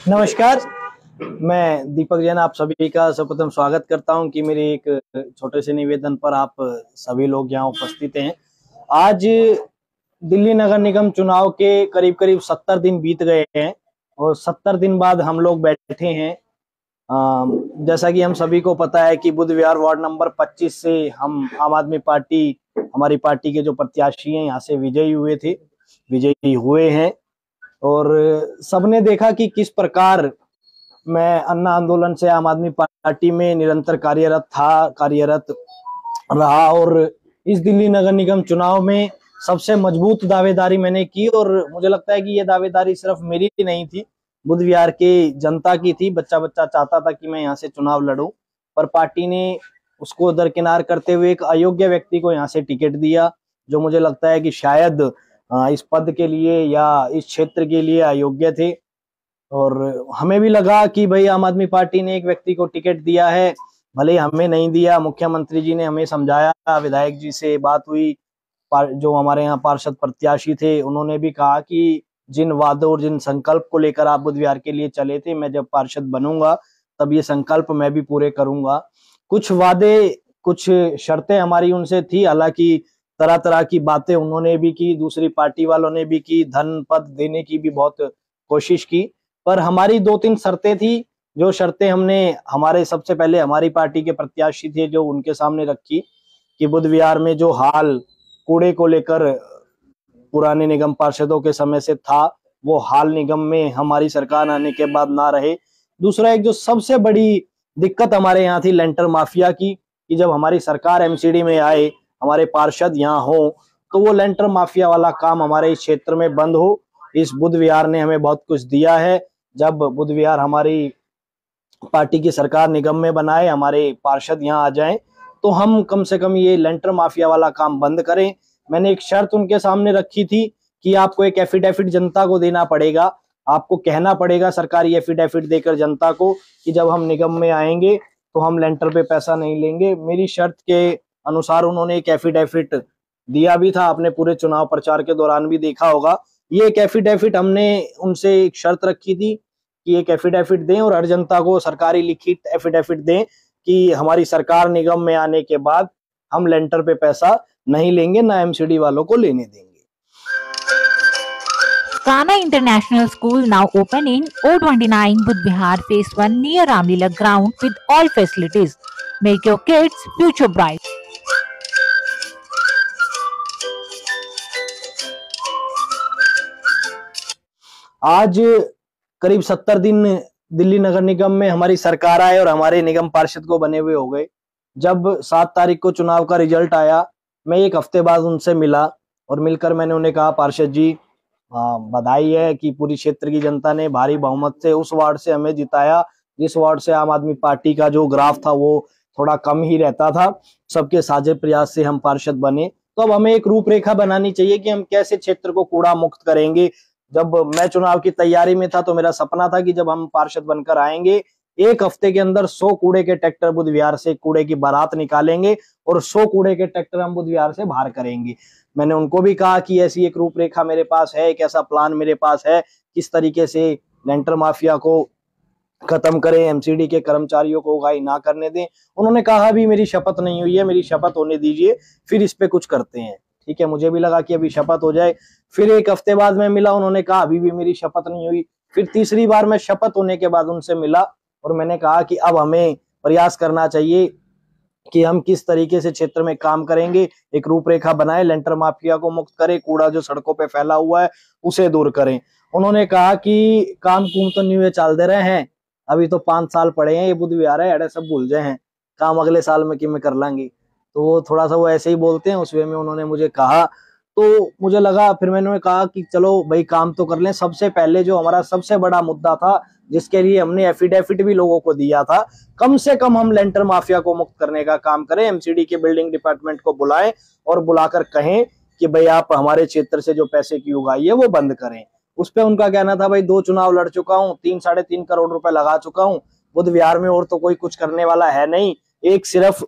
नमस्कार। मैं दीपक जैन आप सभी का सर्वप्रथम स्वागत करता हूं कि मेरे एक छोटे से निवेदन पर आप सभी लोग यहाँ उपस्थित हैं। आज दिल्ली नगर निगम चुनाव के करीब करीब 70 दिन बीत गए हैं और 70 दिन बाद हम लोग बैठे हैं। जैसा कि हम सभी को पता है कि बुध विहार वार्ड नंबर 25 से हम आम आदमी पार्टी, हमारी पार्टी के जो प्रत्याशी हैं यहाँ से विजयी हुए हैं। और सबने देखा कि किस प्रकार मैं अन्ना आंदोलन से आम आदमी पार्टी में निरंतर कार्यरत रहा और इस दिल्ली नगर निगम चुनाव में सबसे मजबूत दावेदारी मैंने की। और मुझे लगता है कि ये दावेदारी सिर्फ मेरी ही नहीं थी, बुध विहार के जनता की थी। बच्चा बच्चा चाहता था कि मैं यहाँ से चुनाव लड़ूं, पर पार्टी ने उसको दरकिनार करते हुए एक अयोग्य व्यक्ति को यहाँ से टिकट दिया, जो मुझे लगता है कि शायद इस पद के लिए या इस क्षेत्र के लिए अयोग्य थे। और हमें भी लगा कि भाई आम आदमी पार्टी ने एक व्यक्ति को टिकट दिया है, भले हमें नहीं दिया। मुख्यमंत्री जी ने हमें समझाया, विधायक जी से बात हुई, जो हमारे यहाँ पार्षद प्रत्याशी थे उन्होंने भी कहा कि जिन वादों और जिन संकल्प को लेकर आप बुध विहार के लिए चले थे, मैं जब पार्षद बनूंगा तब ये संकल्प मैं भी पूरे करूंगा। कुछ वादे, कुछ शर्तें हमारी उनसे थी, हालांकि तरह तरह की बातें उन्होंने भी की, दूसरी पार्टी वालों ने भी की, धन पद देने की भी बहुत कोशिश की। पर हमारी दो तीन शर्तें थी, जो शर्तें हमने हमारे सबसे पहले हमारी पार्टी के प्रत्याशी थे जो उनके सामने रखी कि बुध विहार में जो हाल कूड़े को लेकर पुराने निगम पार्षदों के समय से था, वो हाल निगम में हमारी सरकार आने के बाद ना रहे। दूसरा, एक जो सबसे बड़ी दिक्कत हमारे यहाँ थी लेंटर माफिया की, कि जब हमारी सरकार एमसीडी में आए, हमारे पार्षद यहाँ हो, तो वो लेंटर माफिया वाला काम हमारे इस क्षेत्र में बंद हो। इस बुध विहार ने हमें बहुत कुछ दिया है। जब बुध विहार हमारी पार्टी की सरकार निगम में बनाए, हमारे पार्षद यहाँ आ जाएं, तो हम कम से कम ये लेंटर माफिया वाला काम बंद करें। मैंने एक शर्त उनके सामने रखी थी कि आपको एक एफिडेविट जनता को देना पड़ेगा, आपको कहना पड़ेगा सरकारी एफिडेविट देकर जनता को कि जब हम निगम में आएंगे तो हम लेंटर पे पैसा नहीं लेंगे। मेरी शर्त के अनुसार उन्होंने एक एफिडेविट दिया भी था, आपने पूरे चुनाव प्रचार के दौरान भी देखा होगा। ये एक एफिडेविट हमने उनसे एक शर्त रखी थी कि एक एफिडेविट दें और हर जनता को सरकारी लिखित एफिडेविट दें कि हमारी सरकार निगम में आने के बाद हम लेंटर पे पैसा नहीं लेंगे, ना एमसीडी वालों को लेने देंगे। Kana International School now open in O29 Budh Vihar Phase 1 near Ramlila ground with all facilities. Make your kids future bright. आज करीब 70 दिन दिल्ली नगर निगम में हमारी सरकार आए और हमारे निगम पार्षद को बने हुए हो गए। जब 7 तारीख को चुनाव का रिजल्ट आया, मैं एक हफ्ते बाद उनसे मिला और मिलकर मैंने उन्हें कहा, पार्षद जी बधाई है कि पूरी क्षेत्र की जनता ने भारी बहुमत से उस वार्ड से हमें जिताया जिस वार्ड से आम आदमी पार्टी का जो ग्राफ था वो थोड़ा कम ही रहता था। सबके साझे प्रयास से हम पार्षद बने, तो अब हमें एक रूपरेखा बनानी चाहिए कि हम कैसे क्षेत्र को कूड़ा मुक्त करेंगे। जब मैं चुनाव की तैयारी में था तो मेरा सपना था कि जब हम पार्षद बनकर आएंगे, एक हफ्ते के अंदर 100 कूड़े के ट्रैक्टर बुध विहार से कूड़े की बारात निकालेंगे और 100 कूड़े के ट्रैक्टर हम बुध विहार से बाहर करेंगे। मैंने उनको भी कहा कि ऐसी एक रूपरेखा मेरे पास है, एक ऐसा प्लान मेरे पास है, किस तरीके से लेंटर माफिया को खत्म करें, एमसीडी के कर्मचारियों को उगाई ना करने दें। उन्होंने कहा भी मेरी शपथ नहीं हुई है, मेरी शपथ होने दीजिए, फिर इस पे कुछ करते हैं। ठीक है, मुझे भी लगा कि अभी शपथ हो जाए। फिर एक हफ्ते बाद मैं मिला, उन्होंने कहा अभी भी मेरी शपथ नहीं हुई। फिर तीसरी बार मैं शपथ होने के बाद उनसे मिला और मैंने कहा कि अब हमें प्रयास करना चाहिए कि हम किस तरीके से क्षेत्र में काम करेंगे, एक रूपरेखा बनाए, लेंटर माफिया को मुक्त करें, कूड़ा जो सड़कों पे फैला हुआ है उसे दूर करें। उन्होंने कहा कि काम कुम तो नहीं हुए चाल दे रहे हैं, अभी तो 5 साल पड़े हैं, ये बुध विहार है, अड़े सब भूल जाए हैं, काम अगले साल में कि में कर लांगे। तो वो थोड़ा सा वो ऐसे ही बोलते हैं, उस वे में उन्होंने मुझे कहा। तो मुझे लगा, फिर मैंने कहा कि चलो भाई काम तो कर लें। सबसे पहले जो हमारा सबसे बड़ा मुद्दा था, जिसके लिए हमने एफिडेविट भी लोगों को दिया था, कम से कम हम लेंटर माफिया को मुक्त करने का काम करें। एमसीडी के बिल्डिंग डिपार्टमेंट को बुलाएं और बुलाकर कहें कि भाई आप हमारे क्षेत्र से जो पैसे की उगाही है वो बंद करें। उस पर उनका कहना था, भाई 2 चुनाव लड़ चुका हूँ, 3-3.5 करोड़ रुपए लगा चुका हूँ बुध विहार में, और तो कोई कुछ करने वाला है नहीं, एक सिर्फ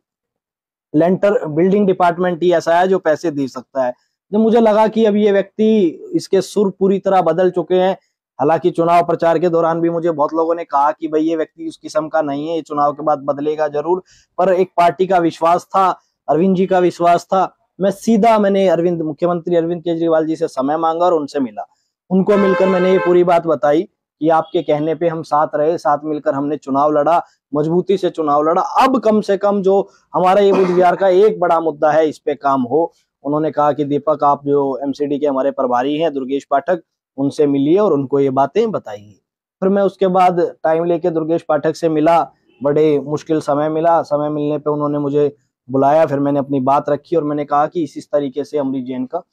लेंटर बिल्डिंग डिपार्टमेंट ही ऐसा है जो पैसे दे सकता है। जब मुझे लगा कि अब ये व्यक्ति, इसके सुर पूरी तरह बदल चुके हैं, हालांकि चुनाव प्रचार के दौरान भी मुझे बहुत लोगों ने कहा कि भाई ये व्यक्ति उस किस्म का नहीं है, ये चुनाव के बाद बदलेगा जरूर, पर एक पार्टी का विश्वास था, अरविंद जी का विश्वास था। मैंने मुख्यमंत्री अरविंद केजरीवाल जी से समय मांगा और उनसे मिला। उनको मिलकर मैंने ये पूरी बात बताई कि आपके कहने पे हम साथ रहे, साथ मिलकर हमने चुनाव लड़ा, मजबूती से चुनाव लड़ा। अब कम से कम जो हमारा ये बुध विहार का एक बड़ा मुद्दा है, इस पे काम हो। उन्होंने कहा कि दीपक, आप जो एमसीडी के हमारे प्रभारी हैं दुर्गेश पाठक, उनसे मिलिए और उनको ये बातें बताइए। फिर मैं उसके बाद टाइम लेके दुर्गेश पाठक से मिला। बड़े मुश्किल समय मिला, समय मिलने पे उन्होंने मुझे बुलाया। फिर मैंने अपनी बात रखी और मैंने कहा कि इस तरीके से अमरीश जैन का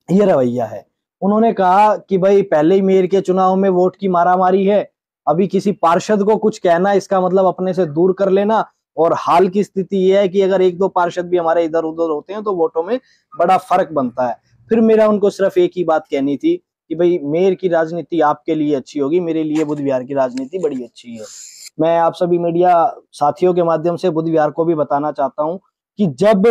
ये रवैया है। उन्होंने कहा कि भाई पहले ही मेयर के चुनाव में वोट की मारामारी है, अभी किसी पार्षद को कुछ कहना इसका मतलब अपने से दूर कर लेना। और हाल की स्थिति यह है कि अगर एक दो पार्षद भी हमारे इधर उधर होते हैं तो वोटों में बड़ा फर्क बनता है। फिर मेरा उनको सिर्फ एक ही बात कहनी थी कि भाई मेयर की राजनीति आपके लिए अच्छी होगी, मेरे लिए बुध विहार की राजनीति बड़ी अच्छी है। मैं आप सभी मीडिया साथियों के माध्यम से बुध विहार को भी बताना चाहता हूं कि जब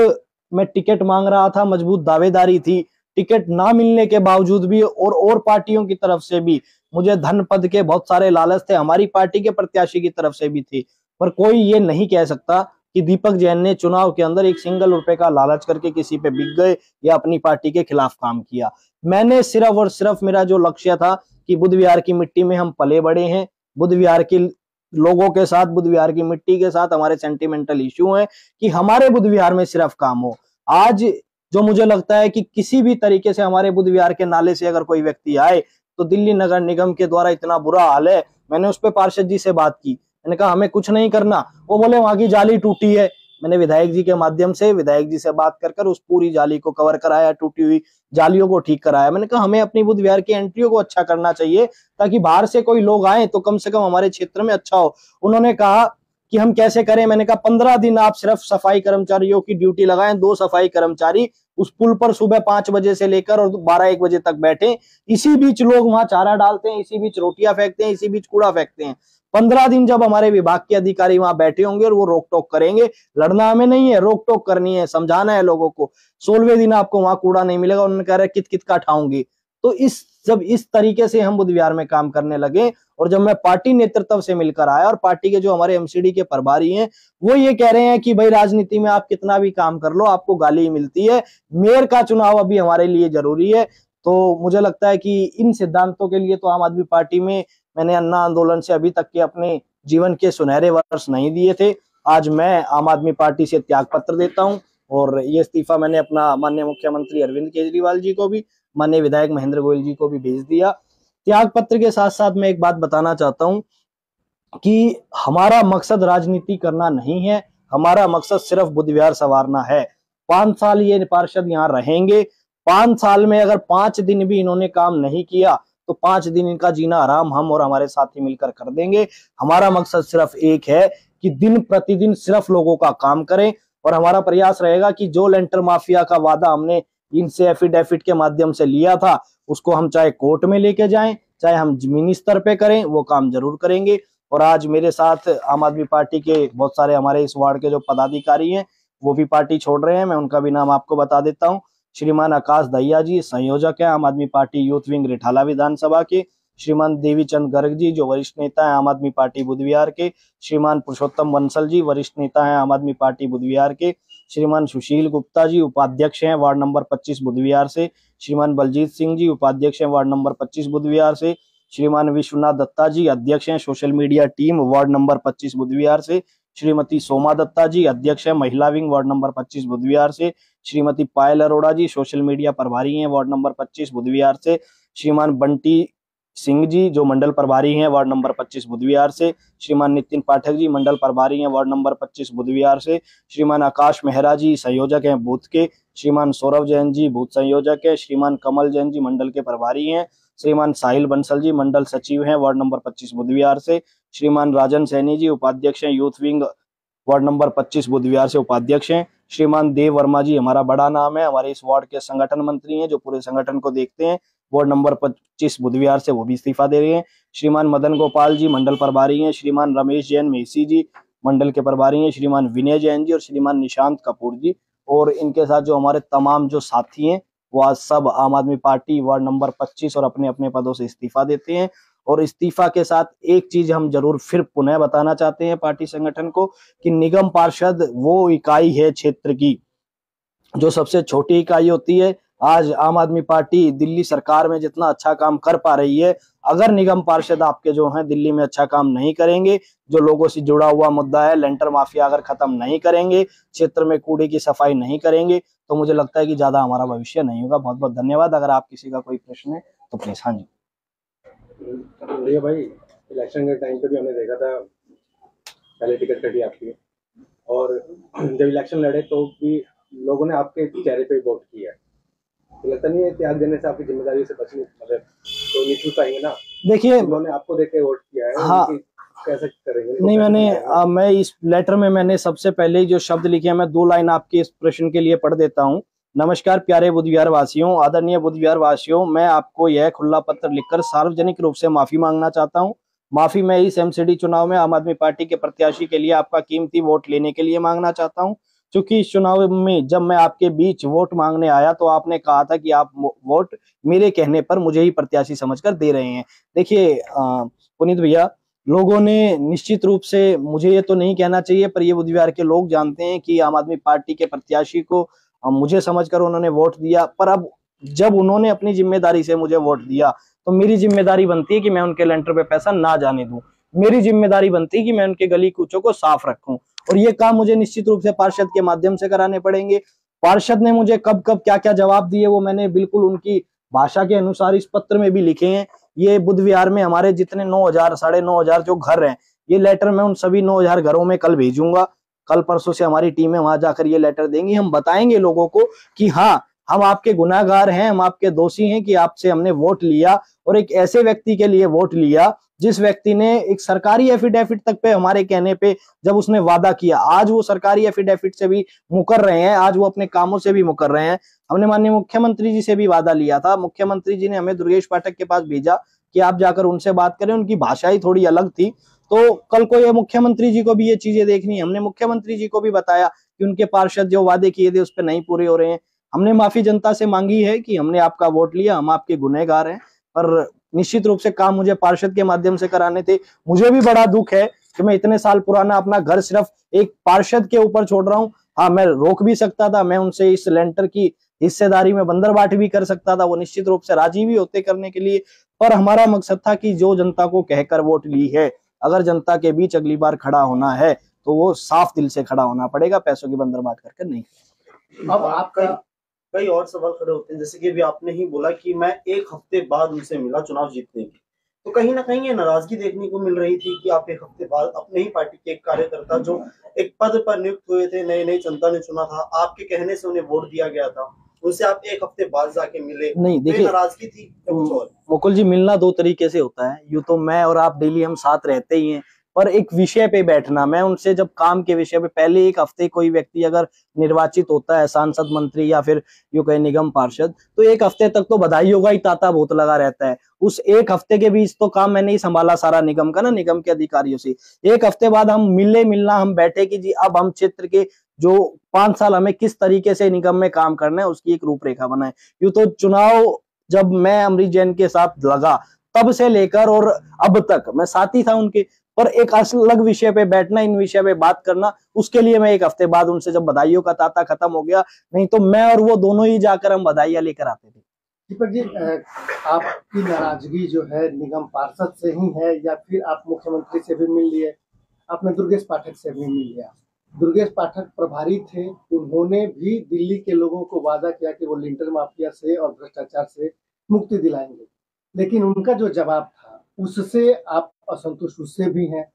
मैं टिकट मांग रहा था, मजबूत दावेदारी थी, टिकट ना मिलने के बावजूद भी और पार्टियों की तरफ से भी मुझे धन पद के बहुत सारे लालच थे, हमारी पार्टी के प्रत्याशी की तरफ से भी थे, पर कोई ये नहीं कह सकता कि दीपक जैन ने चुनाव के अंदर एक सिंगल रुपए का लालच करके किसी पे बिक गए या अपनी पार्टी के खिलाफ काम किया। मैंने सिर्फ और सिर्फ, मेरा जो लक्ष्य था कि बुध विहार की मिट्टी में हम पले बड़े हैं, बुध विहार के लोगों के साथ, बुध विहार की मिट्टी के साथ हमारे सेंटिमेंटल इश्यू है कि हमारे बुध विहार में सिर्फ काम हो। आज जो मुझे लगता है कि किसी भी तरीके से हमारे बुध विहार के नाले से अगर कोई व्यक्ति आए तो दिल्ली नगर निगम के द्वारा इतना बुरा हाल है। मैंने उस पर पार्षद जी से बात की, मैंने कहा हमें कुछ नहीं करना। वो बोले वहां की जाली टूटी है। मैंने विधायक जी के माध्यम से विधायक जी से बात कर उस पूरी जाली को कवर कराया, टूटी हुई जालियों को ठीक कराया। मैंने कहा हमें अपनी बुध विहार की एंट्रियों को अच्छा करना चाहिए ताकि बाहर से कोई लोग आए तो कम से कम हमारे क्षेत्र में अच्छा हो। उन्होंने कहा कि हम कैसे करें। मैंने कहा 15 दिन आप सिर्फ सफाई कर्मचारियों की ड्यूटी लगाएं, 2 सफाई कर्मचारी उस पुल पर सुबह 5 बजे से लेकर और 12-1 बजे तक बैठे। इसी बीच लोग वहां चारा डालते हैं, इसी बीच रोटियां फेंकते हैं, इसी बीच कूड़ा फेंकते हैं। 15 दिन जब हमारे विभाग के अधिकारी वहां बैठे होंगे और वो रोक टोक करेंगे, लड़ना हमें नहीं है, रोक टोक करनी है, समझाना है लोगों को। 16वें दिन आपको वहां कूड़ा नहीं मिलेगा। उन्होंने कह रहे कित कित का उठाऊंगी। तो जब इस तरीके से हम बुध विहार में काम करने लगे और जब मैं पार्टी नेतृत्व से मिलकर आया और पार्टी के जो हमारे एमसीडी के प्रभारी हैं वो ये कह रहे हैं कि भाई राजनीति में आप कितना भी काम कर लो आपको गाली ही मिलती है, मेयर का चुनाव अभी हमारे लिए जरूरी है। तो मुझे लगता है कि इन सिद्धांतों के लिए तो आम आदमी पार्टी में मैंने अन्ना आंदोलन से अभी तक के अपने जीवन के सुनहरे वर्ष नहीं दिए थे। आज मैं आम आदमी पार्टी से त्याग पत्र देता हूं और ये इस्तीफा मैंने अपना माननीय मुख्यमंत्री अरविंद केजरीवाल जी को भी, माननीय विधायक महेंद्र गोयल जी को भी भेज दिया। त्याग पत्र के साथ साथ मैं एक बात बताना चाहता हूं कि हमारा मकसद राजनीति करना नहीं है, हमारा मकसद सिर्फ बुध विहार संवारना है। 5 साल ये पार्षद यहाँ रहेंगे, 5 साल में अगर 5 दिन भी इन्होंने काम नहीं किया तो 5 दिन इनका जीना आराम हम और हमारे साथी मिलकर कर देंगे। हमारा मकसद सिर्फ एक है कि दिन प्रतिदिन सिर्फ लोगों का काम करें और हमारा प्रयास रहेगा कि जो लेंटर माफिया का वादा हमने इनसे एफिडेविट के माध्यम से लिया था उसको हम चाहे कोर्ट में लेके जाएं, चाहे हम जमीनी स्तर पे करें, वो काम जरूर करेंगे। और आज मेरे साथ आम आदमी पार्टी के बहुत सारे हमारे इस वार्ड के जो पदाधिकारी हैं वो भी पार्टी छोड़ रहे हैं। मैं उनका भी नाम आपको बता देता हूं। श्रीमान आकाश दहिया जी संयोजक है आम आदमी पार्टी यूथ विंग रिठाला विधानसभा के, श्रीमान देवीचंद गर्ग जी जो वरिष्ठ नेता है आम आदमी पार्टी बुध विहार के, श्रीमान पुरुषोत्तम बंसल जी वरिष्ठ नेता है आम आदमी पार्टी बुध विहार के, श्रीमान सुशील गुप्ता जी उपाध्यक्ष हैं वार्ड नंबर 25 बुध विहार से, श्रीमान बलजीत सिंह जी उपाध्यक्ष हैं वार्ड नंबर 25 बुध विहार से, श्रीमान विश्वनाथ दत्ता जी अध्यक्ष हैं social media team ward number 25 बुध विहार से, श्रीमती सोमा दत्ता जी अध्यक्ष है महिला विंग वार्ड नंबर 25 बुध विहार से, श्रीमती पायल अरोड़ा जी सोशल मीडिया प्रभारी हैं वार्ड नंबर 25 बुध विहार से, श्रीमान बंटी सिंह जी जो मंडल प्रभारी हैं वार्ड नंबर 25 बुध विहार से, श्रीमान नितिन पाठक जी मंडल प्रभारी हैं वार्ड नंबर 25 बुध विहार से, श्रीमान आकाश मेहरा जी संयोजक हैं बूथ के, श्रीमान सौरभ जैन जी बूथ संयोजक है, श्रीमान कमल जैन जी मंडल के प्रभारी हैं, श्रीमान साहिल बंसल जी मंडल सचिव हैं वार्ड नंबर 25 बुध विहार से, श्रीमान राजन सैनी जी उपाध्यक्ष हैं यूथ विंग वार्ड नंबर 25 बुध विहार से उपाध्यक्ष हैं, श्रीमान देव वर्मा जी हमारा बड़ा नाम है, हमारे इस वार्ड के संगठन मंत्री हैं जो पूरे संगठन को देखते हैं वार्ड नंबर 25 बुध विहार से, वो भी इस्तीफा दे रहे हैं, श्रीमान मदन गोपाल जी मंडल प्रभारी हैं, श्रीमान रमेश जैन मेसी जी मंडल के प्रभारी हैं, श्रीमान विनय जैन जी और श्रीमान निशांत कपूर जी और इनके साथ जो हमारे तमाम जो साथी हैं वो आज सब आम आदमी पार्टी वार्ड नंबर 25 और अपने अपने पदों से इस्तीफा देते हैं। और इस्तीफा के साथ एक चीज हम जरूर फिर पुनः बताना चाहते हैं पार्टी संगठन को कि निगम पार्षद वो इकाई है क्षेत्र की जो सबसे छोटी इकाई होती है। आज आम आदमी पार्टी दिल्ली सरकार में जितना अच्छा काम कर पा रही है, अगर निगम पार्षद आपके जो हैं दिल्ली में अच्छा काम नहीं करेंगे, जो लोगों से जुड़ा हुआ मुद्दा है लेंटर माफिया अगर खत्म नहीं करेंगे, क्षेत्र में कूड़े की सफाई नहीं करेंगे, तो मुझे लगता है कि ज्यादा हमारा भविष्य नहीं होगा। बहुत बहुत धन्यवाद। अगर आप किसी का कोई प्रश्न है तो प्लीज। हाँ जी भैया भाई, इलेक्शन के टाइम पे भी हमने देखा था पहले टिकट कटी आपकी, और जब इलेक्शन लड़े तो भी लोगों ने आपके चेहरे पे वोट किया। तो लगता नहीं है त्याग देने से आपकी जिम्मेदारी से बचने मतलब तो ये छूट पाएंगे ना? देखिए, उन्होंने आपको देख के वोट किया है। हाँ, कैसे करेंगे? नहीं, मैं इस लेटर में मैंने सबसे पहले जो शब्द लिखे हैं, मैं 2 लाइन आपके इस प्रश्न के लिए पढ़ देता हूँ। नमस्कार प्यारे बुद्ध विहार वासियों, आदरणीय बुद्ध विहार वासियों, मैं आपको यह खुला पत्र लिखकर सार्वजनिक रूप से माफी मांगना चाहता हूँ। माफी मैं इस एमसीडी चुनाव में आम आदमी पार्टी के प्रत्याशी के लिए आपका कीमती वोट लेने के लिए मांगना चाहता हूँ। क्योंकि इस चुनाव में जब मैं आपके बीच वोट मांगने आया तो आपने कहा था कि आप वोट मेरे कहने पर मुझे ही प्रत्याशी समझकर दे रहे हैं। देखिए पुनीत भैया, लोगों ने निश्चित रूप से, मुझे ये तो नहीं कहना चाहिए पर ये बुद्ध विहार के लोग जानते हैं कि आम आदमी पार्टी के प्रत्याशी को मुझे समझकर उन्होंने वोट दिया। पर अब जब उन्होंने अपनी जिम्मेदारी से मुझे वोट दिया तो मेरी जिम्मेदारी बनती है कि मैं उनके लेंटर पे पैसा ना जाने दूं। मेरी जिम्मेदारी बनती है कि मैं उनके गली कूचों को साफ रखूं, और ये काम मुझे निश्चित रूप से पार्षद के माध्यम से कराने पड़ेंगे। पार्षद ने मुझे कब कब क्या क्या जवाब दिए वो मैंने बिल्कुल उनकी भाषा के अनुसार इस पत्र में भी लिखे हैं। ये बुद्ध विहार में हमारे जितने 9,000 9,500 जो घर हैं, ये लेटर मैं उन सभी 9,000 घरों में कल भेजूंगा। कल परसों से हमारी टीमें वहां जाकर ये लेटर देंगी। हम बताएंगे लोगों को कि हाँ, हम आपके गुनाहगार हैं, हम आपके दोषी हैं कि आपसे हमने वोट लिया, और एक ऐसे व्यक्ति के लिए वोट लिया जिस व्यक्ति ने एक सरकारी एफिडेविट तक पे हमारे कहने पे जब उसने वादा किया, आज वो सरकारी एफिडेविट से भी मुकर रहे हैं, आज वो अपने कामों से भी मुकर रहे हैं। हमने माननीय मुख्यमंत्री जी से भी वादा लिया था, मुख्यमंत्री जी ने हमें दुर्गेश पाठक के पास भेजा कि आप जाकर उनसे बात करें। उनकी भाषा ही थोड़ी अलग थी, तो कल को ये मुख्यमंत्री जी को भी ये चीजें देखनी है। हमने मुख्यमंत्री जी को भी बताया कि उनके पार्षद जो वादे किए थे उस पर नहीं पूरे हो रहे हैं। हमने माफी जनता से मांगी है कि हमने आपका वोट लिया, हम आपके गुनहगार हैं, पर निश्चित रूप से काम मुझे पार्षद के माध्यम से कराने थे। मुझे भी बड़ा दुख है कि मैं इतने साल पुराना अपना घर सिर्फ एक पार्षद के ऊपर छोड़ रहा हूँ। हाँ, मैं रोक भी सकता था, मैं उनसे इस लेंटर की हिस्सेदारी में बंदरबाट भी कर सकता था, वो निश्चित रूप से राजी भी होते करने के लिए। पर हमारा मकसद था कि जो जनता को कहकर वोट ली है, अगर जनता के बीच अगली बार खड़ा होना है तो वो साफ दिल से खड़ा होना पड़ेगा, पैसों की बंदरबाट करके नहीं। अब आपका कई और सवाल खड़े होते हैं, जैसे कि अभी आपने ही बोला कि मैं 1 हफ्ते बाद उनसे मिला चुनाव जीतने की, तो कहीं ना कहीं ये नाराजगी देखने को मिल रही थी कि आप 1 हफ्ते बाद अपने ही पार्टी के एक कार्यकर्ता जो एक पद पर नियुक्त हुए थे, नई नई जनता ने चुना था, आपके कहने से उन्हें वोट दिया गया था, उनसे आप 1 हफ्ते बाद जाके मिले। नहीं, देखिए, नाराजगी थी या कुछ और? मुकुल जी, मिलना 2 तरीके से होता है। यूं तो मैं और आप डेली हम साथ रहते ही हैं, पर एक विषय पे बैठना, मैं उनसे जब काम के विषय पे, पहले 1 हफ्ते कोई व्यक्ति अगर निर्वाचित होता है, सांसद, मंत्री या फिर यूं कहे निगम पार्षद, तो 1 हफ्ते तक तो बधाइयों का ही तांता बहुत लगा रहता है। उस 1 हफ्ते के बीच तो काम मैंने ही संभाला सारा निगम का ना, निगम के अधिकारियों से। 1 हफ्ते बाद हम मिलना हम बैठे कि जी अब हम क्षेत्र के जो 5 साल हमें किस तरीके से निगम में काम करना है उसकी एक रूपरेखा बनाए। यूं तो चुनाव जब मैं अमरीश जैन के साथ लगा तब से लेकर और अब तक मैं साथी था उनके, पर एक अलग विषय पे बैठना, इन विषय पे बात करना, उसके लिए मैं 1 हफ्ते बाद उनसे जब बधाइयों का तांता खत्म हो गया, नहीं तो मैं और वो दोनों ही जाकर हम बधाइयां लेकर आते थे। दीपक जी, आपकी नाराजगी जो है निगम पार्षद से ही है या फिर आप मुख्यमंत्री से भी मिल लिए, आपने दुर्गेश पाठक से भी मिल लिया? दुर्गेश पाठक प्रभारी थे, उन्होंने भी दिल्ली के लोगों को वादा किया कि वो लिंटर माफिया से और भ्रष्टाचार से मुक्ति दिलाएंगे, लेकिन उनका जो जवाब था उससे आप असंतुष्ट उससे भी हैं।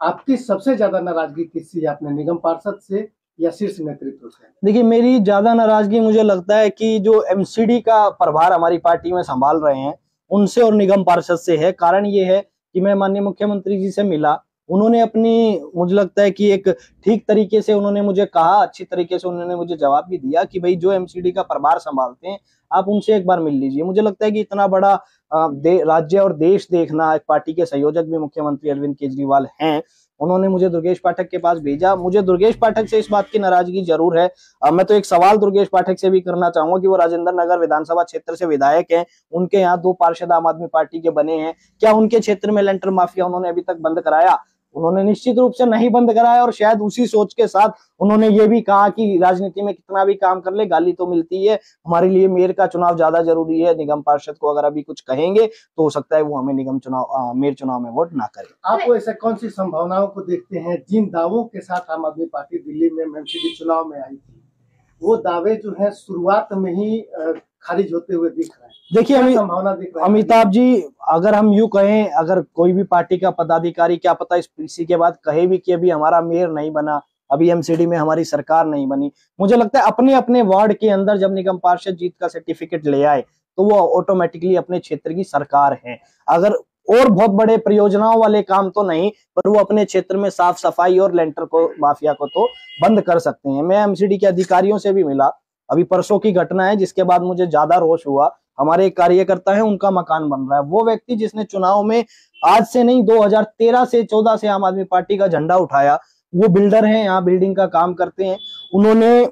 आपकी सबसे ज्यादा नाराजगी किससे है, आपने निगम पार्षद से या शीर्ष नेतृत्व से? देखिए, मेरी ज्यादा नाराजगी मुझे लगता है कि जो एमसीडी का प्रभार हमारी पार्टी में संभाल रहे हैं उनसे और निगम पार्षद से है। कारण ये है कि मैं माननीय मुख्यमंत्री जी से मिला, उन्होंने अपनी, मुझे लगता है कि एक ठीक तरीके से उन्होंने मुझे कहा, अच्छी तरीके से उन्होंने मुझे जवाब भी दिया कि भाई जो एमसीडी का प्रभार संभालते हैं आप उनसे एक बार मिल लीजिए। मुझे लगता है कि इतना बड़ा राज्य और देश देखना, एक पार्टी के संयोजक भी मुख्यमंत्री अरविंद केजरीवाल हैं, उन्होंने मुझे दुर्गेश पाठक के पास भेजा। मुझे दुर्गेश पाठक से इस बात की नाराजगी जरूर है। मैं तो एक सवाल दुर्गेश पाठक से भी करना चाहूंगा कि वो राजेंद्र नगर विधानसभा क्षेत्र से विधायक हैं, उनके यहाँ 2 पार्षद आम आदमी पार्टी के बने हैं, क्या उनके क्षेत्र में लेंटर माफिया उन्होंने अभी तक बंद कराया? उन्होंने निश्चित रूप से नहीं बंद कराया, और शायद उसी सोच के साथ उन्होंने ये भी कहा कि राजनीति में कितना भी काम कर ले गाली तो मिलती है, हमारे लिए मेयर का चुनाव ज्यादा जरूरी है, निगम पार्षद को अगर अभी कुछ कहेंगे तो हो सकता है वो हमें मेयर चुनाव में वोट ना करे। आप ऐसा कौन सी संभावनाओं को देखते हैं जिन दावों के साथ आम आदमी पार्टी दिल्ली में एमसीडी चुनाव में आई थी, वो दावे जो है शुरुआत में ही खारिज होते हुए दिख रहे हैं? देखिए संभावना दिख रही है अमिताभ जी, अगर हम यूं कहें, अगर कोई भी पार्टी का पदाधिकारी क्या पता इसी के बाद कहे भी कि अभी हमारा मेयर नहीं बना, अभी एमसीडी में हमारी सरकार नहीं बनी, मुझे लगता है अपने अपने वार्ड के अंदर जब निगम पार्षद जीत का सर्टिफिकेट ले आए तो वो ऑटोमेटिकली अपने क्षेत्र की सरकार है। अगर और बहुत बड़े परियोजनाओं वाले काम तो नहीं, पर वो अपने क्षेत्र में साफ सफाई और लेंटर को माफिया को तो बंद कर सकते हैं। मैं एमसीडी के अधिकारियों से भी मिला, अभी परसों की घटना है जिसके बाद मुझे ज्यादा रोष हुआ। हमारे एक कार्यकर्ता है, उनका मकान बन रहा है, वो व्यक्ति जिसने चुनाव में आज से नहीं 2013 से 14 से आम आदमी पार्टी का झंडा उठाया, वो बिल्डर हैं, यहाँ बिल्डिंग का काम करते हैं, उन्होंने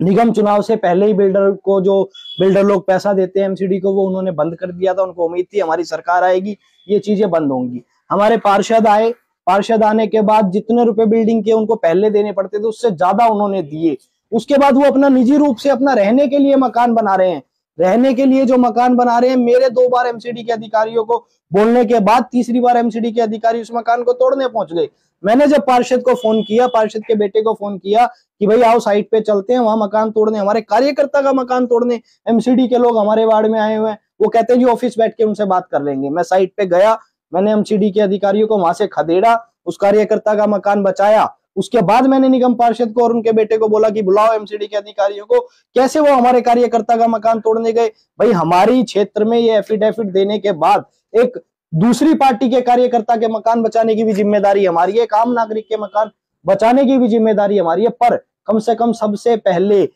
निगम चुनाव से पहले ही बिल्डर को, जो बिल्डर लोग पैसा देते हैं एमसीडी को, वो उन्होंने बंद कर दिया था। उनको उम्मीद थी हमारी सरकार आएगी ये चीजें बंद होंगी। हमारे पार्षद आए, पार्षद आने के बाद जितने रुपए बिल्डिंग के उनको पहले देने पड़ते थे उससे ज्यादा उन्होंने दिए। उसके बाद वो अपना निजी रूप से अपना रहने के लिए मकान बना रहे हैं, रहने के लिए जो मकान बना रहे हैं, मेरे 2 बार एमसीडी के अधिकारियों को बोलने के बाद तीसरी बार एमसीडी के अधिकारी उस मकान को तोड़ने पहुंच गए। मैंने जब पार्षद को फोन किया, पार्षद के बेटे को फोन किया कि भाई आओ साइट पे चलते हैं, वहां मकान तोड़ने, हमारे कार्यकर्ता का मकान तोड़ने एमसीडी के लोग हमारे वार्ड में आए हुए हैं, वो कहते हैं जी ऑफिस बैठ के उनसे बात कर लेंगे। मैं साइट पे गया, मैंने एमसीडी के अधिकारियों को वहां से खदेड़ा, उस कार्यकर्ता का मकान बचाया। उसके बाद मैंने निगम पार्षद को और उनके बेटे को बोला कि बुलाओ एमसीडी के अधिकारियों को, कैसे वो हमारे कार्यकर्ता का मकान तोड़ने गए? भाई हमारी क्षेत्र में ये एफिडेविट देने के बाद एक दूसरी पार्टी के कार्यकर्ता के मकान बचाने की भी जिम्मेदारी हमारी है, एक आम नागरिक के मकान बचाने की भी जिम्मेदारी हमारी है, पर कम से कम सबसे पहले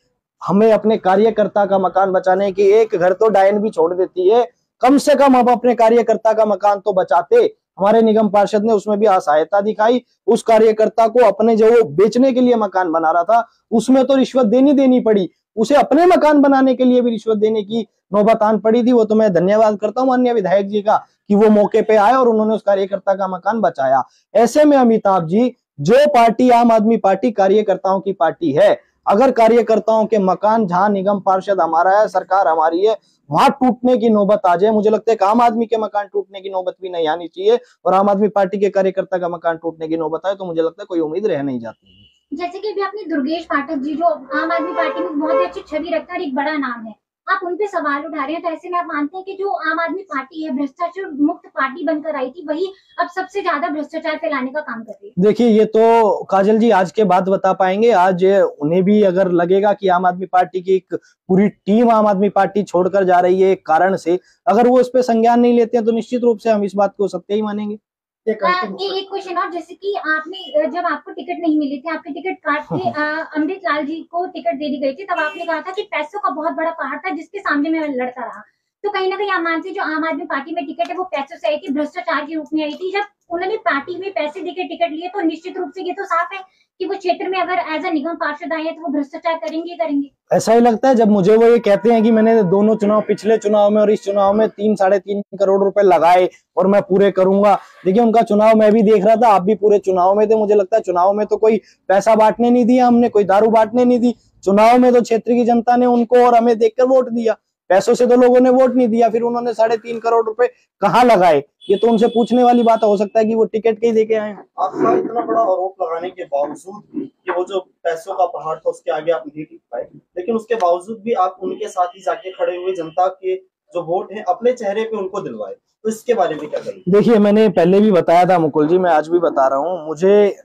हमें अपने कार्यकर्ता का मकान बचाने की, एक घर तो डायन भी छोड़ देती है, कम से कम हम अपने कार्यकर्ता का मकान तो बचाते। हमारे निगम पार्षद ने उसमें भी असहायता दिखाई, उस कार्यकर्ता को अपने जो बेचने के लिए मकान बना रहा था उसमें तो रिश्वत देनी पड़ी, उसे अपने मकान बनाने के लिए भी रिश्वत देने की नौबत आन पड़ी थी। वो तो मैं धन्यवाद करता हूँ माननीय विधायक जी का कि वो मौके पे आए और उन्होंने उस कार्यकर्ता का मकान बचाया। ऐसे में अमिताभ जी, जो पार्टी आम आदमी पार्टी कार्यकर्ताओं की पार्टी है, अगर कार्यकर्ताओं के मकान जहां निगम पार्षद हमारा है, सरकार हमारी है, वहां टूटने की नौबत आ जाए, मुझे लगता है कि आम आदमी के मकान टूटने की नौबत भी नहीं आनी चाहिए, और आम आदमी पार्टी के कार्यकर्ता का मकान टूटने की नौबत आए तो मुझे लगता है कोई उम्मीद रह नहीं जाती। जैसे कि अभी आपने दुर्गेश पाठक जी, जो आम आदमी पार्टी में बहुत ही अच्छी छवि रखता है, एक बड़ा नाम है, आप उन पे सवाल उठा रहे हैं, तो ऐसे में आप मानते हैं कि जो आम आदमी पार्टी है भ्रष्टाचार मुक्त पार्टी बनकर आई थी, वही अब सबसे ज्यादा भ्रष्टाचार फैलाने का काम कर रही है? देखिए ये तो काजल जी आज के बाद बता पाएंगे। आज उन्हें भी अगर लगेगा कि आम आदमी पार्टी की एक पूरी टीम आम आदमी पार्टी छोड़कर जा रही है एक कारण से, अगर वो इस पे संज्ञान नहीं लेते हैं तो निश्चित रूप से हम इस बात को सत्य ही मानेंगे। एक क्वेश्चन और, जैसे कि आपने, जब आपको टिकट नहीं मिली थी, आपके टिकट काट के अमृत लाल जी को टिकट दे दी गई थी, तब आपने कहा था कि पैसों का बहुत बड़ा पहाड़ था जिसके सामने मैं लड़ता रहा। तो कहीं ना कहीं आप मानते हैं जो आम आदमी पार्टी में टिकट है वो पैसों से आई थी, भ्रष्टाचार के रूप में आई थी। जब उन्होंने पार्टी में पैसे देकर टिकट लिए तो निश्चित रूप से ये तो साफ है कि वो क्षेत्र में अगर एज अ निगम पार्षद आए हैं तो वो भ्रष्टाचार करेंगे। ऐसा ही लगता है जब मुझे वो ये कहते हैं कि मैंने दोनों चुनाव, पिछले चुनाव में और इस चुनाव में 3-3.5 करोड़ रुपए लगाए और मैं पूरे करूंगा। देखिए उनका चुनाव मैं भी देख रहा था, आप भी पूरे चुनाव में थे, मुझे लगता है चुनाव में तो कोई पैसा बांटने नहीं दिया हमने, कोई दारू बांटने नहीं दी। चुनाव में तो क्षेत्र की जनता ने उनको और हमें देखकर वोट दिया, पैसों से तो लोगों ने वोट नहीं दिया। फिर उन्होंने 3.5 करोड़ रुपए कहाँ लगाए, ये तो उनसे पूछने वाली बात हो सकता है कि वो टिकट के ही देके आए हैं। आपका इतना बड़ा आरोप लगाने के बावजूद भी कि वो जो पैसों का पहाड़ था उसके आगे आप नहीं टिक पाए, लेकिन उसके बावजूद भी आप उनके साथ ही जाके खड़े हुए जनता के जो वोट हैं अपने चेहरे पे उनको दिलवाए, तो इसके बारे में क्या करेंगे? देखिए मैंने पहले भी बताया था मुकुल जी, मैं आज भी बता रहा हूँ, मुझे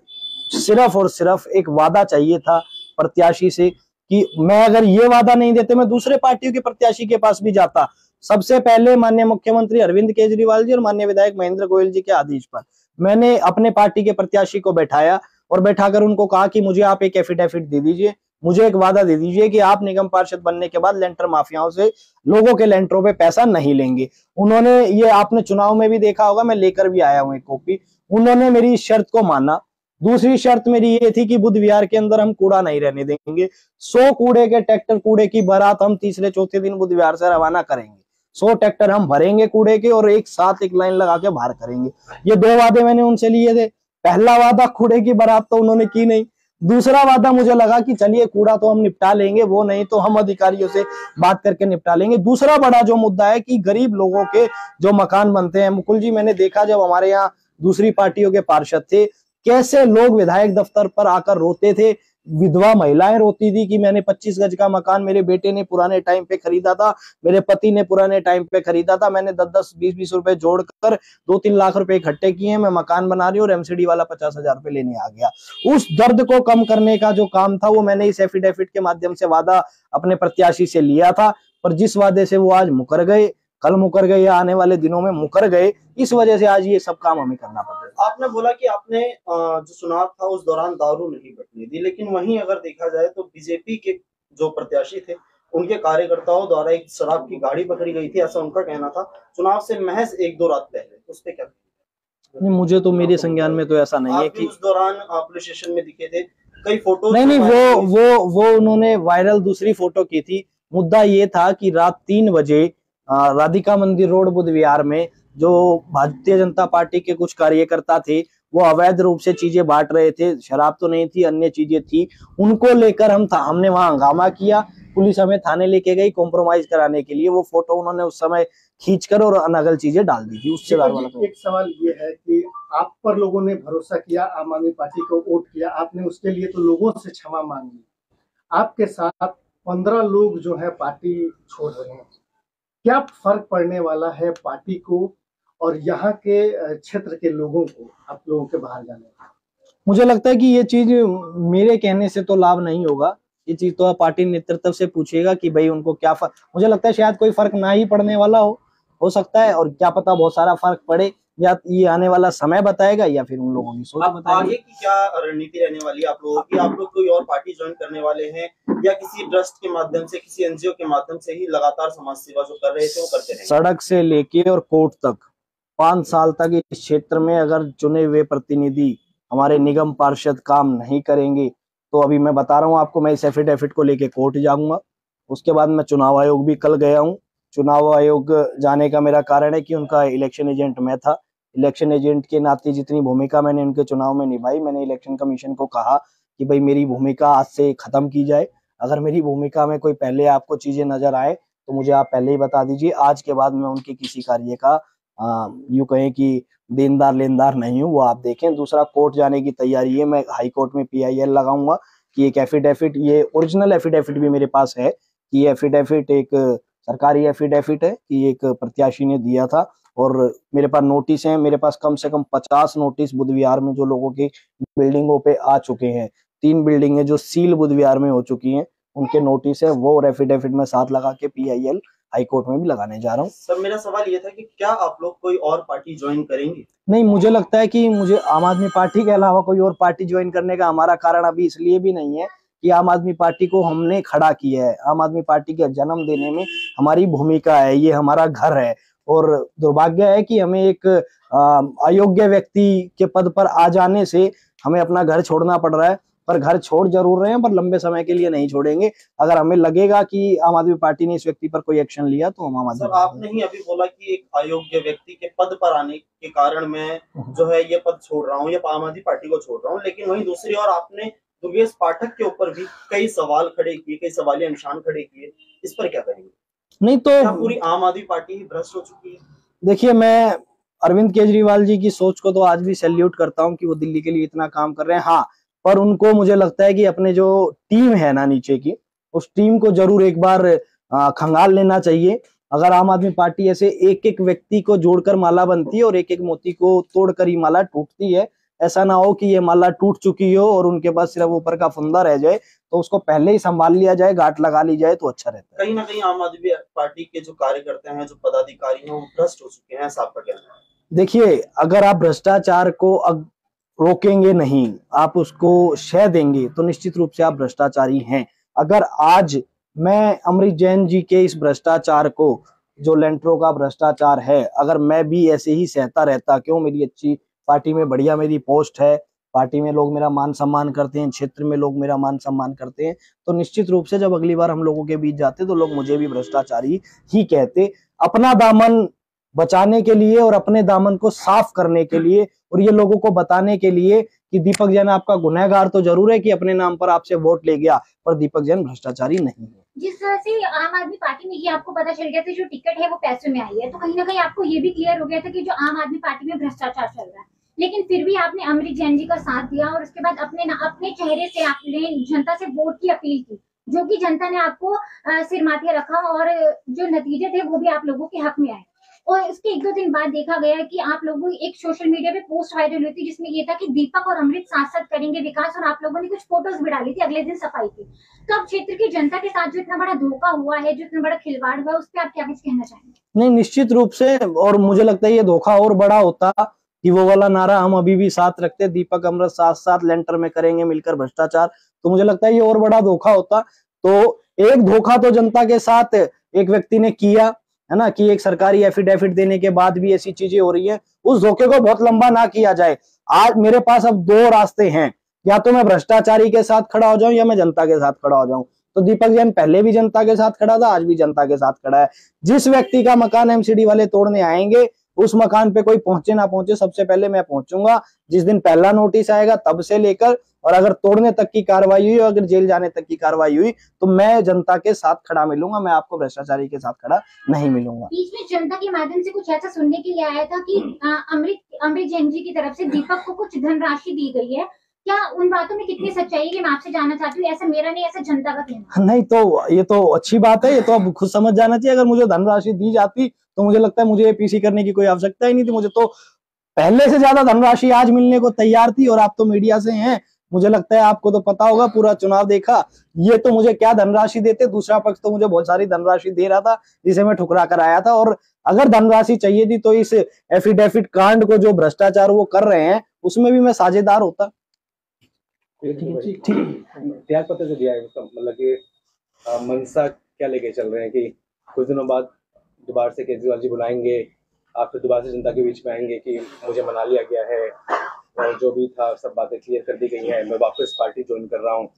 सिर्फ और सिर्फ एक वादा चाहिए था प्रत्याशी से कि मैं अगर ये वादा नहीं देते मैं दूसरे पार्टियों के प्रत्याशी के पास भी जाता। सबसे पहले माननीय मुख्यमंत्री अरविंद केजरीवाल जी और माननीय विधायक महेंद्र गोयल जी के आदेश पर मैंने अपने पार्टी के प्रत्याशी को बैठाया और बैठाकर उनको कहा कि मुझे आप एक एफिडेविट दे दीजिए, मुझे एक वादा दे दीजिए कि आप निगम पार्षद बनने के बाद लेंटर माफियाओं से लोगों के लेंटरों पे पैसा नहीं लेंगे। उन्होंने, ये आपने चुनाव में भी देखा होगा, मैं लेकर भी आया हूं एक कॉपी। उन्होंने मेरी इस शर्त को माना। दूसरी शर्त मेरी ये थी कि बुध विहार के अंदर हम कूड़ा नहीं रहने देंगे। 100 कूड़े के ट्रैक्टर कूड़े की बारात हम तीसरे चौथे दिन बुध विहार से रवाना करेंगे। 100 ट्रैक्टर हम भरेंगे कूड़े के और एक साथ एक लाइन लगा के बाहर करेंगे। ये 2 वादे मैंने उनसे लिए थे। पहला वादा कूड़े की बारात तो उन्होंने की नहीं। दूसरा वादा मुझे लगा कि चलिए कूड़ा तो हम निपटा लेंगे, वो नहीं तो हम अधिकारियों से बात करके निपटा लेंगे। दूसरा बड़ा जो मुद्दा है कि गरीब लोगों के जो मकान बनते हैं, मुकुल जी, मैंने देखा जब हमारे यहाँ दूसरी पार्टियों के पार्षद थे, कैसे लोग विधायक दफ्तर पर आकर रोते थे। विधवा महिलाएं रोती थी कि मैंने 25 गज का मकान मेरे बेटे ने पुराने टाइम पे खरीदा था, मेरे पति ने पुराने टाइम पे खरीदा था, मैंने 10-10, 20-20 रुपए जोड़कर 2-3 लाख रुपए इकट्ठे किए हैं, मैं मकान बना रही हूँ और एमसीडी वाला 50,000 रुपए लेने आ गया। उस दर्द को कम करने का जो काम था वो मैंने इस एफिडेविट के माध्यम से वादा अपने प्रत्याशी से लिया था, पर जिस वादे से वो आज मुकर गए, कल मुकर गए या आने वाले दिनों में मुकर गए, इस वजह से आज ये सब काम हमें करना पड़ रहा है। आपने बोला कि आपने जो चुनाव था उस दौरान दारू नहीं बटने दी, लेकिन वहीं अगर देखा जाए तो बीजेपी के जो प्रत्याशी थे उनके कार्यकर्ताओं द्वारा एक शराब की गाड़ी पकड़ी गई थी, ऐसा उनका कहना था, चुनाव से महज 1-2 रात पहले। उस पे क्या कहेंगे? नहीं, मुझे तो, मेरे संज्ञान में तो ऐसा नहीं है कि उस दौरान पुलिस स्टेशन में दिखे थे, कई फोटो। नहीं, वो उन्होंने वायरल दूसरी फोटो की थी। मुद्दा ये था कि रात 3 बजे राधिका मंदिर रोड बुध विहार में जो भारतीय जनता पार्टी के कुछ कार्यकर्ता थे वो अवैध रूप से चीजें बांट रहे थे। शराब तो नहीं थी, अन्य चीजें थी। उनको लेकर हमने वहां हंगामा किया। पुलिस हमें थाने लेके गई कॉम्प्रोमाइज कराने के लिए। वो फोटो उन्होंने उस समय खींचकर और अनगल चीजें डाल दी थी। उससे एक सवाल ये है कि आप पर लोगों ने भरोसा किया, आम आदमी पार्टी को वोट किया आपने, उसके लिए तो लोगों से क्षमा मांगी। आपके साथ 15 लोग जो है पार्टी छोड़ रहे हैं, क्या फर्क पड़ने वाला है पार्टी को और यहाँ के क्षेत्र के लोगों को, आप लोगों के बाहर जाने का? मुझे लगता है कि ये चीज मेरे कहने से तो लाभ नहीं होगा। ये चीज तो पार्टी नेतृत्व से पूछेगा कि भाई उनको क्या फर्क। मुझे लगता है शायद कोई फर्क ना ही पड़ने वाला हो सकता है, और क्या पता बहुत सारा फर्क पड़े, या ये आने वाला समय बताएगा या फिर उन लोगों की सोच बताएगी। आगे की क्या रणनीति रहने वाली है आप लोगों की? आप लोग कोई और पार्टी ज्वाइन करने वाले हैं या किसी ट्रस्ट के माध्यम से, किसी एनजीओ के माध्यम से ही लगातार समाज सेवा जो कर रहे थे वो करते रहेंगे? सड़क से लेके और कोर्ट तक 5 साल तक इस क्षेत्र में अगर चुने हुए प्रतिनिधि हमारे निगम पार्षद काम नहीं करेंगे तो अभी मैं बता रहा हूँ आपको, मैं इस एफिडेविट को लेके कोर्ट जाऊंगा। उसके बाद मैं चुनाव आयोग भी कल गया हूँ। चुनाव आयोग जाने का मेरा कारण है कि उनका इलेक्शन एजेंट मैं था। इलेक्शन एजेंट के नाते जितनी भूमिका मैंने उनके चुनाव में निभाई, मैंने इलेक्शन कमीशन को कहा कि भाई मेरी भूमिका आज से खत्म की जाए। अगर मेरी भूमिका में कोई पहले आपको चीजें नजर आए तो मुझे आप पहले ही बता दीजिए। आज के बाद मैं उनके किसी कार्य का यूं कहें कि देनदार लेनदार नहीं हूँ, वो आप देखें। दूसरा, कोर्ट जाने की तैयारी है। मैं हाई कोर्ट में PIL लगाऊंगा कि एक एफिडेविट, ये ओरिजिनल एफिडेविट भी मेरे पास है कि ये एफिडेविट एक सरकारी एफिडेविट है कि एक प्रत्याशी ने दिया था, और मेरे पास नोटिस हैं। मेरे पास कम से कम 50 नोटिस बुध विहार में जो लोगों की बिल्डिंगों पे आ चुके हैं। 3 बिल्डिंगें जो सील बुध विहार में हो चुकी हैं, उनके नोटिस है वो, और एफिडेविट में साथ लगा के PIL हाई कोर्ट में भी लगाने जा रहा हूँ। सर, मेरा सवाल ये था कि क्या आप लोग कोई और पार्टी ज्वाइन करेंगे? नहीं, मुझे लगता है कि मुझे आम आदमी पार्टी के अलावा कोई और पार्टी ज्वाइन करने का हमारा कारण अभी इसलिए भी नहीं है कि आम आदमी पार्टी को हमने खड़ा किया है। आम आदमी पार्टी के जन्म देने में हमारी भूमिका है, ये हमारा घर है। और दुर्भाग्य है कि हमें एक अयोग्य व्यक्ति के पद पर आ जाने से हमें अपना घर छोड़ना पड़ रहा है। पर घर छोड़ जरूर रहे हैं, पर लंबे समय के लिए नहीं छोड़ेंगे। अगर हमें लगेगा कि आम आदमी पार्टी ने इस व्यक्ति पर कोई एक्शन लिया तो हम आम आदमी। सर, आपने ही अभी बोला कि एक अयोग्य व्यक्ति के पद पर आने के कारण मैं जो है ये पद छोड़ रहा हूँ, ये आम आदमी पार्टी को छोड़ रहा हूँ, लेकिन वहीं दूसरी ओर आपने दुर्गेश पाठक के ऊपर भी कई सवाल खड़े किए, कई सवालिया निशान खड़े किए। इस पर क्या कहेंगे? नहीं तो पूरी आम आदमी पार्टी ही भ्रष्ट हो चुकी है? देखिए, मैं अरविंद केजरीवाल जी की सोच को तो आज भी सैल्यूट करता हूं कि वो दिल्ली के लिए इतना काम कर रहे हैं। हाँ, पर उनको मुझे लगता है कि अपने जो टीम है ना नीचे की, उस टीम को जरूर एक बार खंगाल लेना चाहिए। अगर आम आदमी पार्टी ऐसे एक एक व्यक्ति को जोड़कर माला बनती है और एक एक मोती को तोड़कर ही माला टूटती है, ऐसा ना हो कि ये माला टूट चुकी हो और उनके पास सिर्फ ऊपर का फंदा रह जाए, तो उसको पहले ही संभाल लिया जाए, गांठ लगा ली जाए तो अच्छा रहता है। कहीं ना कहीं आम आदमी पार्टी के जो कार्यकर्ता हैं, जो पदाधिकारी हैं, वो भ्रष्ट हो चुके हैं, ऐसा आपका कहना है? देखिए, अगर आप भ्रष्टाचार को रोकेंगे नहीं, आप उसको शह देंगे, तो निश्चित रूप से आप भ्रष्टाचारी हैं। अगर आज मैं अमृत जैन जी के इस भ्रष्टाचार को, जो लेंटरों का भ्रष्टाचार है, अगर मैं भी ऐसे ही सहता रहता, क्यों, मेरी अच्छी पार्टी में बढ़िया मेरी पोस्ट है, पार्टी में लोग मेरा मान सम्मान करते हैं, क्षेत्र में लोग मेरा मान सम्मान करते हैं, तो निश्चित रूप से जब अगली बार हम लोगों के बीच जाते तो लोग मुझे भी भ्रष्टाचारी ही कहते। अपना दामन बचाने के लिए और अपने दामन को साफ करने के लिए और ये लोगों को बताने के लिए कि दीपक जैन आपका गुनहगार तो जरूर है कि अपने नाम पर आपसे वोट ले गया, पर दीपक जैन भ्रष्टाचारी नहीं है। जिस तरह से आम आदमी पार्टी में ये आपको पता चल गया था जो टिकट है वो पैसों में आई है, तो कहीं ना कहीं आपको ये भी क्लियर हो गया था कि जो आम आदमी पार्टी में भ्रष्टाचार चल रहा है, लेकिन फिर भी आपने अमृत जैन जी का साथ दिया और उसके बाद अपने चेहरे से आपने जनता से वोट की अपील की, जो कि जनता ने आपको सिर माथे रखा और जो नतीजे थे वो भी आप लोगों के हक में आए। और इसके 1-2 दिन बाद देखा गया कि आप लोगों की एक सोशल मीडिया पे पोस्ट वायरल हुई थी जिसमें ये था कि दीपक और अमृत साथ साथ करेंगे विकास, और आप लोगों ने कुछ फोटोज भी डाली थी अगले दिन सफाई की। तो अब क्षेत्र की जनता के साथ जो इतना बड़ा धोखा हुआ है, जो इतना बड़ा खिलवाड़ हुआ है, उस पर आप क्या कुछ कहना चाहेंगे? नहीं, निश्चित रूप से, और मुझे लगता है ये धोखा और बड़ा होता कि वो वाला नारा हम अभी भी साथ रखते, दीपक अमृत साथ साथ लेंटर में करेंगे मिलकर भ्रष्टाचार, तो मुझे लगता है ये और बड़ा धोखा होता। तो एक धोखा तो जनता के साथ एक व्यक्ति ने किया है ना, कि एक सरकारी एफिडेविट देने के बाद भी ऐसी चीजें हो रही है, उस धोखे को बहुत लंबा ना किया जाए। आज मेरे पास अब 2 रास्ते हैं, या तो मैं भ्रष्टाचारी के साथ खड़ा हो जाऊं या मैं जनता के साथ खड़ा हो जाऊं। तो दीपक जैन पहले भी जनता के साथ खड़ा था, आज भी जनता के साथ खड़ा है। जिस व्यक्ति का मकान एमसीडी वाले तोड़ने आएंगे, उस मकान पे कोई पहुंचे ना पहुंचे, सबसे पहले मैं पहुंचूंगा। जिस दिन पहला नोटिस आएगा तब से लेकर, और अगर तोड़ने तक की कार्रवाई हुई, अगर जेल जाने तक की कार्रवाई हुई, तो मैं जनता के साथ खड़ा मिलूंगा, मैं आपको भ्रष्टाचारी के साथ खड़ा नहीं मिलूंगा। बीच में जनता के माध्यम से कुछ ऐसा सुनने के लिए आया था कि अमृत जैन जी की तरफ से दीपक को कुछ धनराशि दी गई है, क्या उन बातों में कितनी सच्चाई है? मैं आपसे जानना चाहती हूँ, ऐसा मेरा नहीं, ऐसा जनता का कहना। नहीं, तो ये तो अच्छी बात है, ये तो अब खुद समझ जाना चाहिए। अगर मुझे धनराशि दी जाती तो मुझे लगता है मुझे पीसी करने की कोई आवश्यकता ही नहीं थी, मुझे तो पहले से ज्यादा धनराशि आज मिलने को तैयार थी। और आप तो मीडिया से हैं, मुझे लगता है आपको तो पता होगा, पूरा चुनाव देखा। ये तो मुझे क्या धनराशि देते, दूसरा पक्ष तो मुझे बहुत सारी धनराशि दे रहा था, जिसे मैं ठुकरा कर आया था। और अगर धनराशि चाहिए थी तो इस एफिडेविट कांड को, जो भ्रष्टाचार वो कर रहे हैं, उसमें भी मैं साझेदार होता। त्याग पत्र जो दिया है, मतलब कि मनसा क्या लेके चल रहे हैं कि कुछ दिनों बाद दोबारा से केजरीवाल जी बुलाएंगे, आप फिर दोबारा से जनता के बीच में आएंगे कि मुझे मना लिया गया है और जो भी था सब बातें क्लियर कर दी गई हैं, मैं वापस पार्टी ज्वाइन कर रहा हूँ,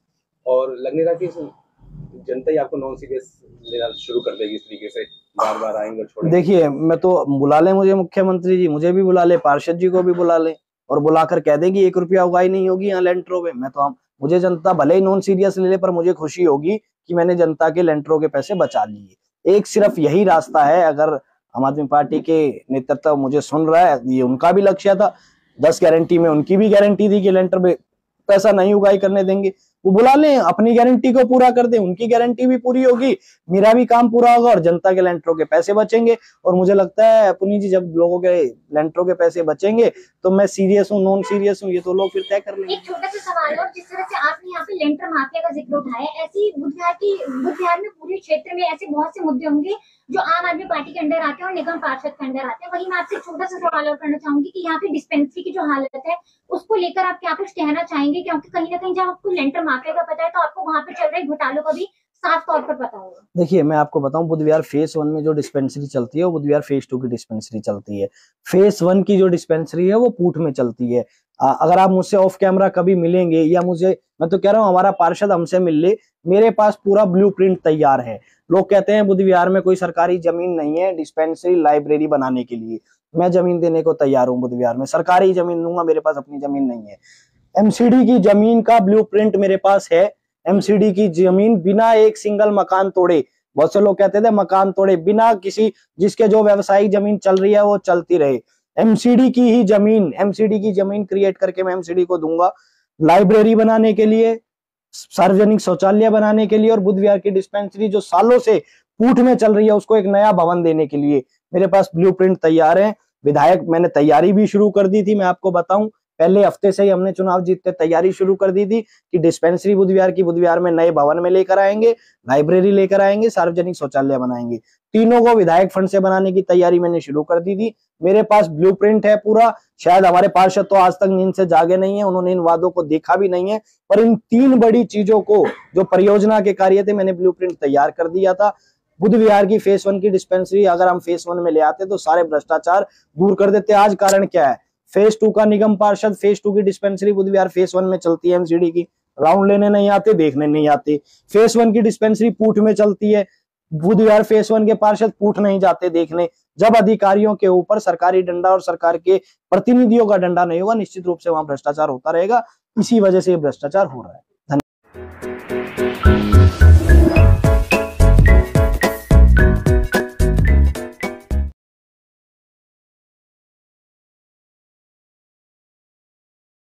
और लगने लगा कि जनता ही आपको नॉन सीरियस लेना शुरू कर देगी इस तरीके से, बार बार आएंगे छोड़ेंगे। देखिए, मैं तो बुला ले मुझे मुख्यमंत्री जी, मुझे भी बुला ले, पार्षद जी को भी बुला ले, और बुलाकर कह देगी 1 रुपया उगाई नहीं होगी यहाँ लेंटरों में। मैं तो मुझे जनता भले ही नॉन सीरियस ले ले, पर मुझे खुशी होगी कि मैंने जनता के लेंटरों के पैसे बचा लिए। एक सिर्फ यही रास्ता है। अगर आम आदमी पार्टी के नेतृत्व मुझे सुन रहा है, ये उनका भी लक्ष्य था, 10 गारंटी में उनकी भी गारंटी थी कि लेंटर में पैसा नहीं उगाई करने देंगे। वो बुला लें, अपनी गारंटी को पूरा कर दें, उनकी गारंटी भी पूरी होगी, मेरा भी काम पूरा होगा और जनता के लेंटरों के पैसे बचेंगे। और मुझे लगता है पुनीत जी, जब लोगों के लेंटरों के पैसे बचेंगे तो मैं सीरियस हूँ नॉन सीरियस हूँ, ये तो लोग फिर तय कर लेंगे। एक छोटा सा सवाल, और जिस तरह से आपने यहाँ पे लेंटर माफिया का जिक्र उठाया, ऐसी बुधवार में पूरे क्षेत्र में ऐसे बहुत से मुद्दे होंगे जो आम आदमी पार्टी के अंडर आते हैं और निगम पार्षद के अंडर आते हैं। वही मैं आपसे छोटा सा सवाल और करना चाहूंगी कि यहाँ पे डिस्पेंसरी की जो हालत है उसको लेकर आप क्या कुछ कहना चाहेंगे? क्योंकि कहीं ना कहीं जब आपको लेंटर माफिया का पता है तो आपको वहां पे चल रहे घोटालों का भी साफ तौर पर पता होगा। देखिए, मैं आपको बताऊं, बुधवार फेज 1 में जो डिस्पेंसरी चलती है वो बुधवार फेज 2 की डिस्पेंसरी चलती है। फेज 1 की जो डिस्पेंसरी है वो पूठ में चलती है। अगर आप मुझसे ऑफ कैमरा कभी मिलेंगे, या मैं तो कह रहा हूँ हमारा पार्षद हमसे मिल ले, मेरे पास पूरा ब्लूप्रिंट तैयार है। लोग कहते हैं बुधवार में कोई सरकारी जमीन नहीं है डिस्पेंसरी लाइब्रेरी बनाने के लिए, मैं जमीन देने को तैयार हूँ। बुधवार में सरकारी जमीन दूंगा, मेरे पास अपनी जमीन नहीं है। एमसीडी की जमीन का ब्लूप्रिंट मेरे पास है। एमसीडी की जमीन बिना एक सिंगल मकान तोड़े, बहुत से लोग कहते थे मकान तोड़े, बिना किसी, जिसके जो व्यवसायिक जमीन चल रही है वो चलती रहे, एमसीडी की ही जमीन, एमसीडी की जमीन क्रिएट करके मैं एमसीडी को दूंगा लाइब्रेरी बनाने के लिए, सार्वजनिक शौचालय बनाने के लिए, और बुधवार की डिस्पेंसरी जो सालों से पूठ में चल रही है उसको एक नया भवन देने के लिए मेरे पास ब्लूप्रिंट तैयार है। विधायक मैंने तैयारी भी शुरू कर दी थी। मैं आपको बताऊं, पहले हफ्ते से ही हमने चुनाव जीतते तैयारी शुरू कर दी थी कि डिस्पेंसरी बुधवार में नए भवन में लेकर आएंगे, लाइब्रेरी लेकर आएंगे, सार्वजनिक शौचालय बनाएंगे। तीनों को विधायक फंड से बनाने की तैयारी मैंने शुरू कर दी थी। मेरे पास ब्लूप्रिंट है पूरा। शायद हमारे पार्षद तो आज तक नींद से जागे नहीं है, उन्होंने इन वादों को देखा भी नहीं है, पर इन 3 बड़ी चीजों को जो परियोजना के कार्य थे मैंने ब्लूप्रिंट तैयार कर दिया था। बुध विहार की फेस 1 की डिस्पेंसरी अगर हम फेस 1 में ले आते तो सारे भ्रष्टाचार दूर कर देते। आज कारण क्या है, फेस 2 का निगम पार्षद, फेस 2 की डिस्पेंसरी बुध विहार फेस 1 में चलती है, एमसीडी की राउंड लेने नहीं आते, देखने नहीं आते। फेस 1 की डिस्पेंसरी पूठ में चलती है, बुध विहार फेस 1 के पार्षद पूठ नहीं जाते देखने। जब अधिकारियों के ऊपर सरकारी डंडा और सरकार के प्रतिनिधियों का डंडा नहीं होगा, निश्चित रूप से वहां भ्रष्टाचार होता रहेगा। इसी वजह से ये भ्रष्टाचार हो रहा है।